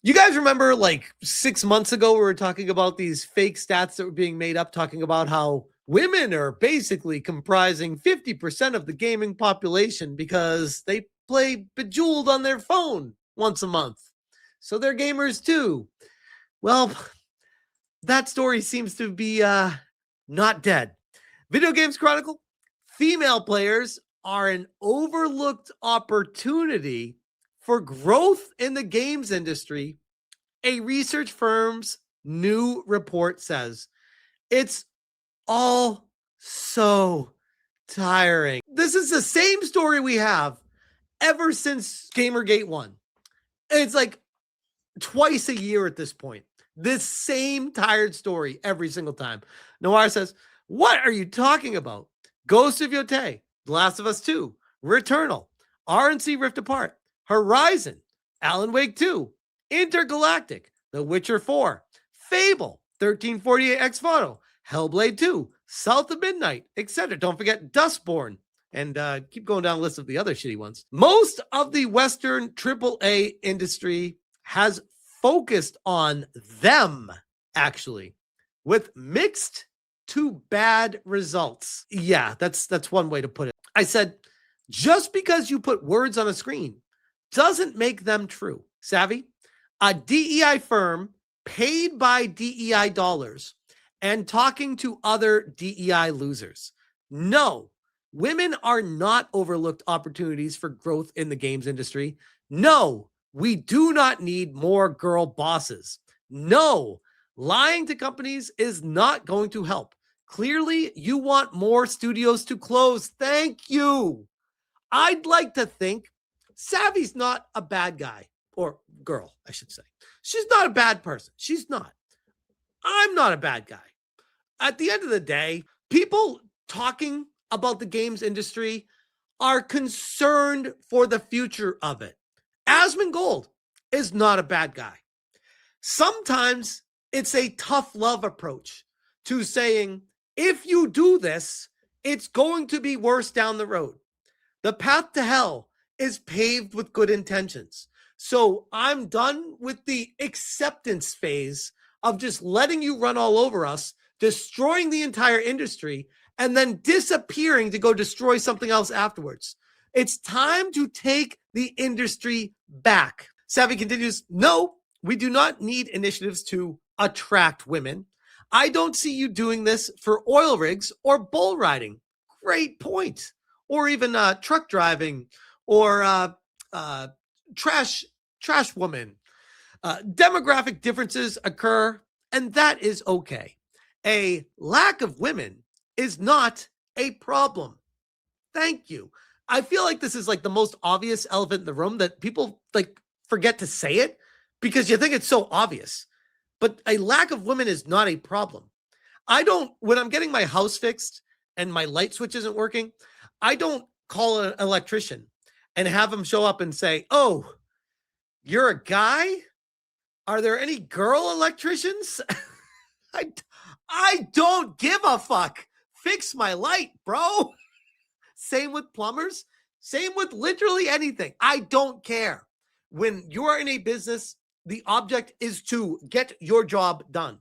You guys remember like 6 months ago, we were talking about these fake stats that were being made up, talking about how women are basically comprising 50% of the gaming population because they play Bejeweled on their phone once a month. So they're gamers too. Well, that story seems to be not dead. Video Games Chronicle, female players are an overlooked opportunity for growth in the games industry. A research firm's new report says it's all so tiring. This is the same story we have ever since Gamergate 1. It's like twice a year at this point. This same tired story every single time. Noir says, what are you talking about? Ghost of Yotei, The Last of Us 2, Returnal, RNC Rift Apart, Horizon, Alan Wake 2, Intergalactic, The Witcher 4, Fable, 1348 X Photo, Hellblade 2, South of Midnight, etc. Don't forget Dustborn, and keep going down the list of the other shitty ones. Most of the Western AAA industry has focused on them, actually, with mixed to bad results. Yeah, that's one way to put it. I said, just because you put words on a screen doesn't make them true. Savvy? A DEI firm paid by DEI dollars and talking to other DEI losers. No, women are not overlooked opportunities for growth in the games industry. No, we do not need more girl bosses. No, lying to companies is not going to help. Clearly, you want more studios to close. Thank you. I'd like to think Savvy's not a bad guy, or girl, I should say. She's not a bad person. She's not. I'm not a bad guy. At the end of the day, people talking about the games industry are concerned for the future of it. Asmongold is not a bad guy. Sometimes it's a tough love approach to saying, if you do this, it's going to be worse down the road. The path to hell is paved with good intentions. So I'm done with the acceptance phase of just letting you run all over us, destroying the entire industry, and then disappearing to go destroy something else afterwards. It's time to take the industry back. Savvy continues, no, we do not need initiatives to attract women. I don't see you doing this for oil rigs or bull riding. Great point. Or even truck driving or trash woman. Demographic differences occur, and that is okay. A lack of women is not a problem. Thank you. I feel like this is like the most obvious elephant in the room that people like forget to say it because you think it's so obvious. But a lack of women is not a problem. When I'm getting my house fixed and my light switch isn't working, I don't call an electrician and have him show up and say, oh, you're a guy? Are there any girl electricians? I don't give a fuck. Fix my light, bro. Same with plumbers. Same with literally anything. I don't care. When you are in a business, the object is to get your job done.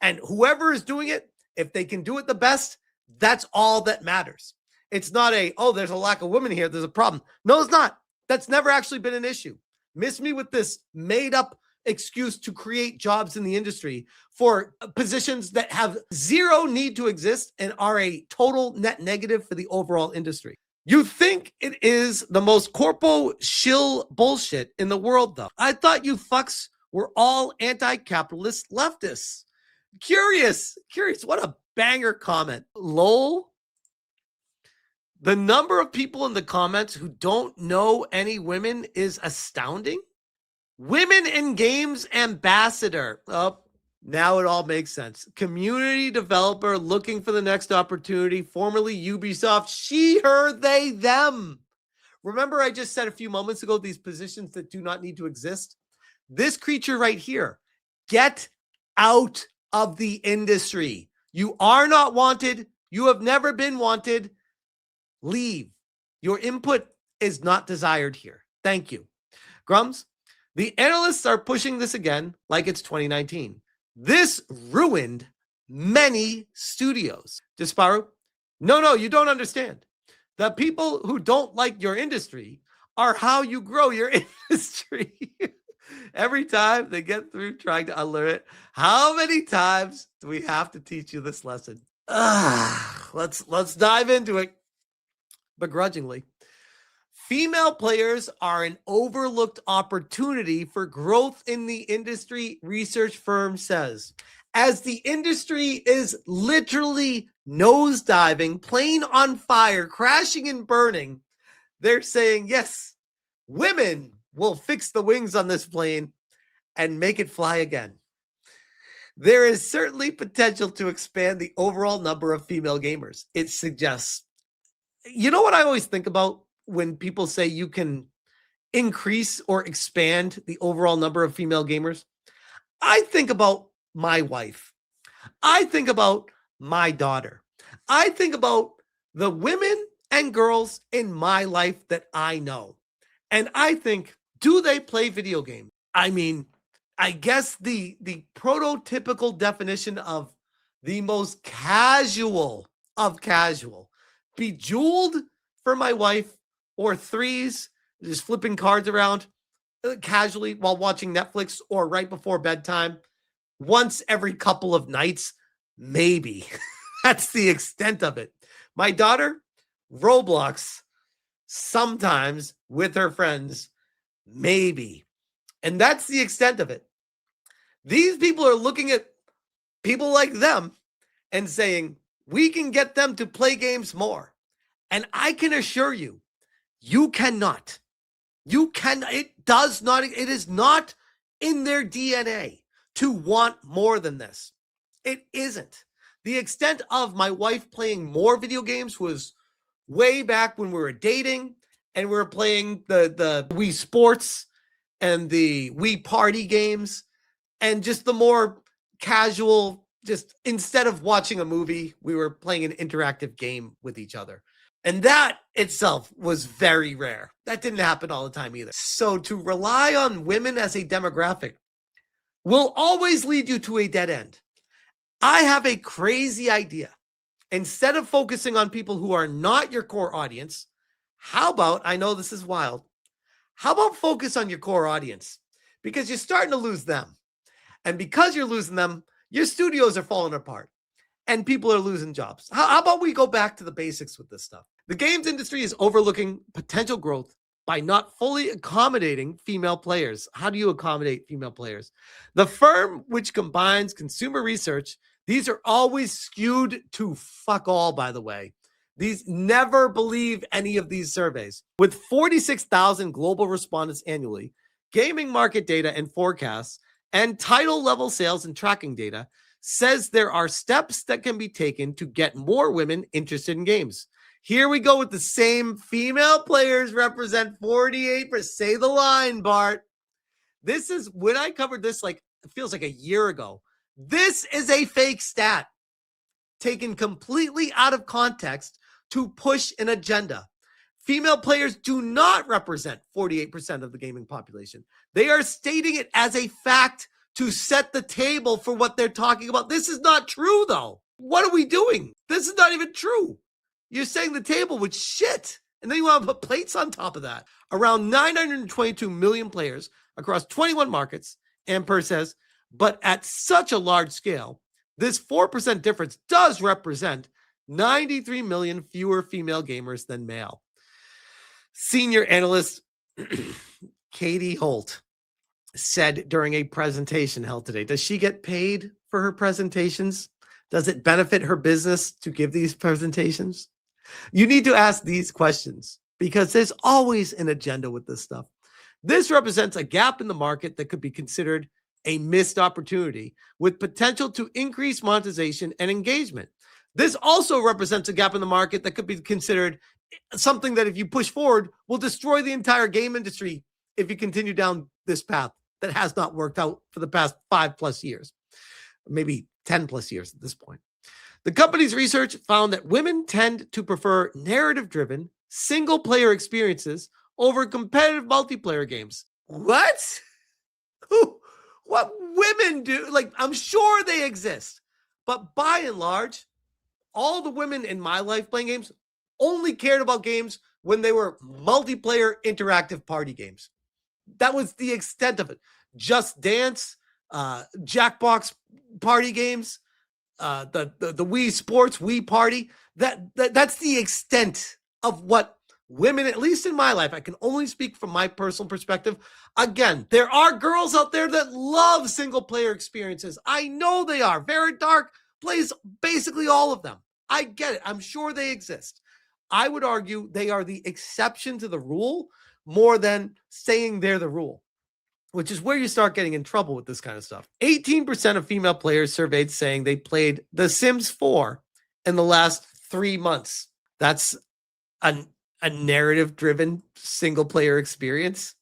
And whoever is doing it, if they can do it the best, that's all that matters. It's not there's a lack of women here, there's a problem. No, it's not. That's never actually been an issue. Miss me with this made up excuse to create jobs in the industry for positions that have zero need to exist and are a total net negative for the overall industry. You think it is the most corpo shill bullshit in the world, though. I thought you fucks were all anti-capitalist leftists. Curious. What a banger comment. Lol. The number of people in the comments who don't know any women is astounding. Women in Games ambassador. Oh, now it all makes sense. Community developer looking for the next opportunity, formerly Ubisoft. She, her, they, them. Remember I just said a few moments ago, these positions that do not need to exist? This creature right here, get out of the industry. You are not wanted. You have never been wanted. Leave. Your input is not desired here. Thank you. Grums, The analysts are pushing this again like it's 2019. This ruined many studios. Disparu, no, you don't understand. The people who don't like your industry are how you grow your industry. Every time they get through trying to unlearn it, how many times do we have to teach you this lesson? Let's dive into it begrudgingly. Female players are an overlooked opportunity for growth in the industry, research firm says. As the industry is literally nosediving, plane on fire, crashing and burning, they're saying, yes, women will fix the wings on this plane and make it fly again. There is certainly potential to expand the overall number of female gamers. It suggests, you know what I always think about when people say you can increase or expand the overall number of female gamers? I think about my wife. I think about my daughter. I think about the women and girls in my life that I know. And I think, do they play video games? I mean, I guess the prototypical definition of the most casual of casual, Bejeweled for my wife, or threes, just flipping cards around casually while watching Netflix or right before bedtime, once every couple of nights, maybe. That's the extent of it. My daughter, Roblox, sometimes with her friends, maybe. And that's the extent of it. These people are looking at people like them and saying, we can get them to play games more. And I can assure you, you cannot. It is not in their DNA to want more than this. It isn't. The extent of my wife playing more video games was way back when we were dating and we were playing the Wii Sports and the Wii Party games, and just the more casual, just instead of watching a movie, we were playing an interactive game with each other. And that itself was very rare. That didn't happen all the time either. So to rely on women as a demographic will always lead you to a dead end. I have a crazy idea. Instead of focusing on people who are not your core audience, how about, I know this is wild, how about focus on your core audience? Because you're starting to lose them. And because you're losing them, your studios are falling apart and people are losing jobs. How about we go back to the basics with this stuff? The games industry is overlooking potential growth by not fully accommodating female players. How do you accommodate female players? The firm, which combines consumer research, these are always skewed to fuck all, by the way. These never believe any of these surveys. With 46,000 global respondents annually, gaming market data and forecasts, and title level sales and tracking data says there are steps that can be taken to get more women interested in games. Here we go with the same female players represent 48%. Say the line, Bart. This is when I covered this, like, it feels like a year ago. This is a fake stat taken completely out of context to push an agenda. Female players do not represent 48% of the gaming population. They are stating it as a fact to set the table for what they're talking about. This is not true, though. What are we doing? This is not even true. You're setting the table with shit. And then you want to put plates on top of that. Around 922 million players across 21 markets, Ampere says, but at such a large scale, this 4% difference does represent 93 million fewer female gamers than male. Senior analyst Katie Holt said during a presentation held today, does she get paid for her presentations? Does it benefit her business to give these presentations? You need to ask these questions because there's always an agenda with this stuff. This represents a gap in the market that could be considered a missed opportunity with potential to increase monetization and engagement. This also represents a gap in the market that could be considered something that if you push forward will destroy the entire game industry if you continue down this path that has not worked out for the past 5+ years, maybe 10+ years at this point. The company's research found that women tend to prefer narrative-driven, single-player experiences over competitive multiplayer games. What? Who, what women do? Like, I'm sure they exist, but by and large, all the women in my life playing games only cared about games when they were multiplayer interactive party games. That was the extent of it. Just Dance, Jackbox party games, the Wii Sports, Wii Party. That's the extent of what women, at least in my life, I can only speak from my personal perspective. Again, there are girls out there that love single player experiences. I know they are. Very Dark plays basically all of them. I get it. I'm sure they exist. I would argue they are the exception to the rule more than saying they're the rule, which is where you start getting in trouble with this kind of stuff. 18% of female players surveyed saying they played The Sims 4 in the last 3 months. That's a narrative-driven single-player experience.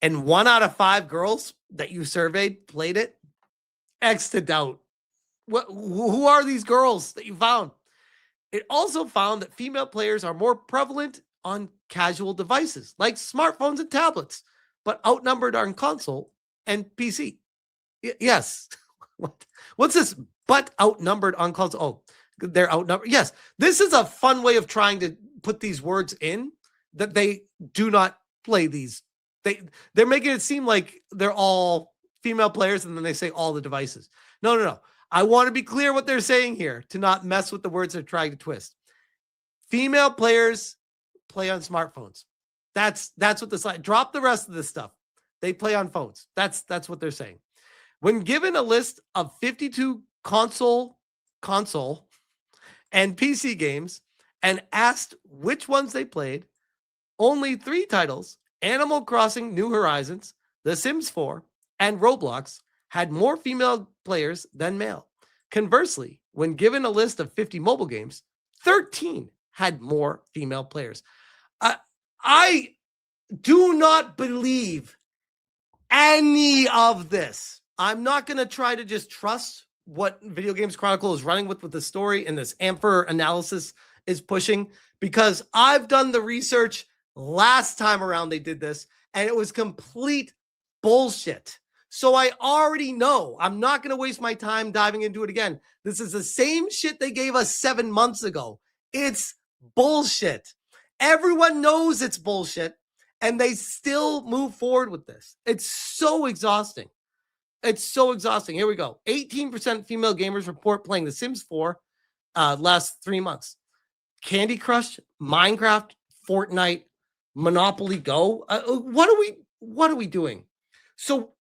And 1 out of 5 girls that you surveyed played it. X to doubt. Who are these girls that you found? It also found that female players are more prevalent on casual devices like smartphones and tablets, but outnumbered on console and PC. Yes. What's this? But outnumbered on console. Oh, they're outnumbered. Yes. This is a fun way of trying to put these words in that they do not play these. They're making it seem like they're all female players and then they say all the devices. No. I want to be clear what they're saying here to not mess with the words they're trying to twist. Female players play on smartphones. That's what the slide. Drop the rest of this stuff. They play on phones. That's what they're saying. When given a list of 52 console and PC games and asked which ones they played, only 3 titles, Animal Crossing New Horizons, The Sims 4, and Roblox, had more female players than male. Conversely, when given a list of 50 mobile games, 13 had more female players. I do not believe any of this. I'm not going to try to just trust what Video Games Chronicle is running with the story and this Ampher analysis is pushing, because I've done the research last time around they did this, and it was complete bullshit. So I already know I'm not going to waste my time diving into it again. This is the same shit they gave us 7 months ago. It's bullshit. Everyone knows it's bullshit, and they still move forward with this. It's so exhausting. It's so exhausting. Here we go. 18% female gamers report playing The Sims 4 last 3 months. Candy Crush, Minecraft, Fortnite, Monopoly Go. What are we doing? So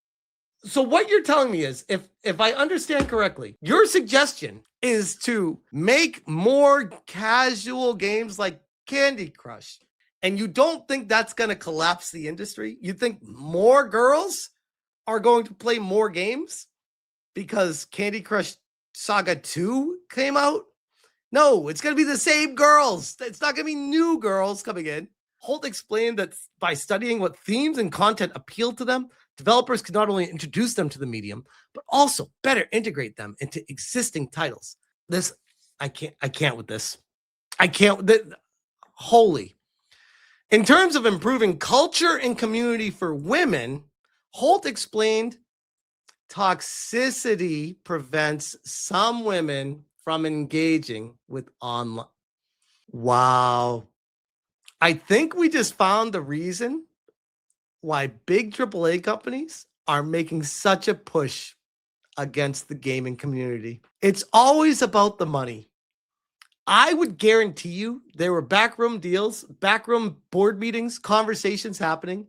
what you're telling me is, if I understand correctly, your suggestion is to make more casual games like Candy Crush, and you don't think that's going to collapse the industry? You think more girls are going to play more games because Candy Crush Saga 2 came out? No, it's going to be the same girls. It's not going to be new girls coming in. Holt explained that by studying what themes and content appeal to them, developers can not only introduce them to the medium, but also better integrate them into existing titles. I can't with this. I can't. Holy. In terms of improving culture and community for women, Holt explained toxicity prevents some women from engaging with online. Wow. I think we just found the reason why big AAA companies are making such a push against the gaming community. It's always about the money. I would guarantee you there were backroom deals, backroom board meetings, conversations happening.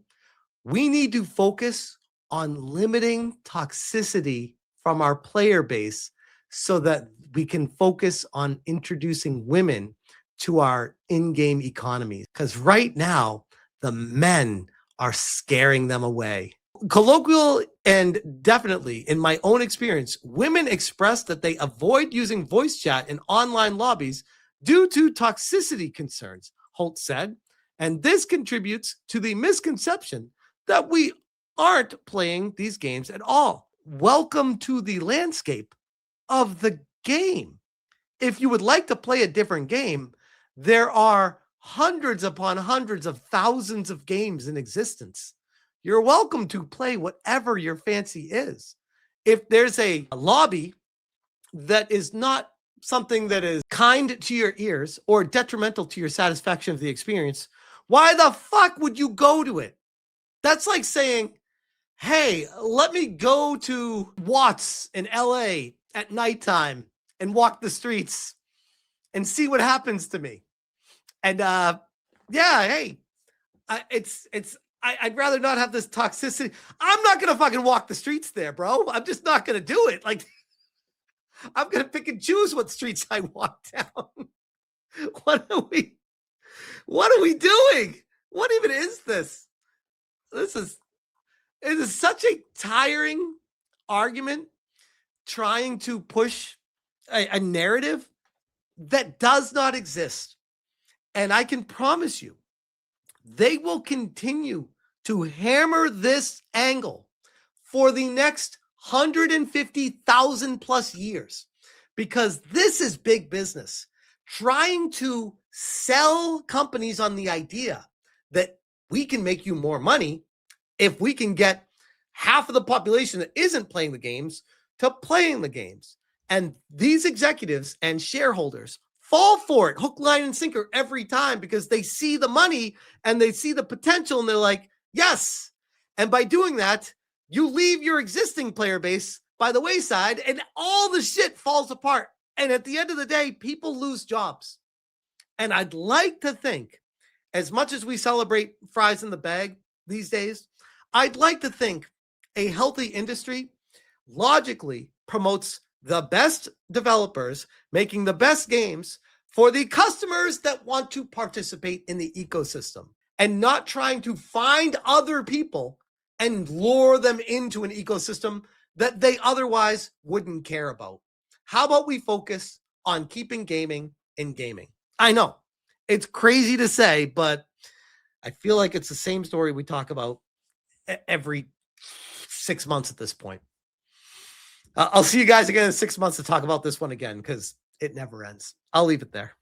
We need to focus on limiting toxicity from our player base so that we can focus on introducing women to our in-game economies. Because right now, the men are scaring them away. Colloquial and definitely in my own experience, women express that they avoid using voice chat in online lobbies due to toxicity concerns, Holt said. And this contributes to the misconception that we aren't playing these games at all. Welcome to the landscape of the game. If you would like to play a different game, there are hundreds upon hundreds of thousands of games in existence. You're welcome to play whatever your fancy is. If there's a lobby that is not something that is kind to your ears or detrimental to your satisfaction of the experience, why the fuck would you go to it? That's like saying, hey, let me go to Watts in LA at nighttime and walk the streets and see what happens to me. And yeah, hey, I'd rather not have this toxicity. I'm not gonna fucking walk the streets there, bro. I'm just not gonna do it. Like, I'm gonna pick and choose what streets I walk down. What are we? What are we doing? What even is this? This is it is such a tiring argument trying to push a narrative that does not exist. And I can promise you, they will continue to hammer this angle for the next 150,000 plus years, because this is big business trying to sell companies on the idea that we can make you more money if we can get half of the population that isn't playing the games to playing the games. And these executives and shareholders fall for it, hook, line, and sinker every time, because they see the money and they see the potential and they're like, yes. And by doing that, you leave your existing player base by the wayside and all the shit falls apart. And at the end of the day, people lose jobs. And I'd like to think, as much as we celebrate fries in the bag these days, I'd like to think a healthy industry logically promotes the best developers making the best games for the customers that want to participate in the ecosystem, and not trying to find other people and lure them into an ecosystem that they otherwise wouldn't care about. How about we focus on keeping gaming in gaming? I know it's crazy to say, but I feel like it's the same story we talk about every 6 months at this point. I'll see you guys again in 6 months to talk about this one again, because it never ends. I'll leave it there.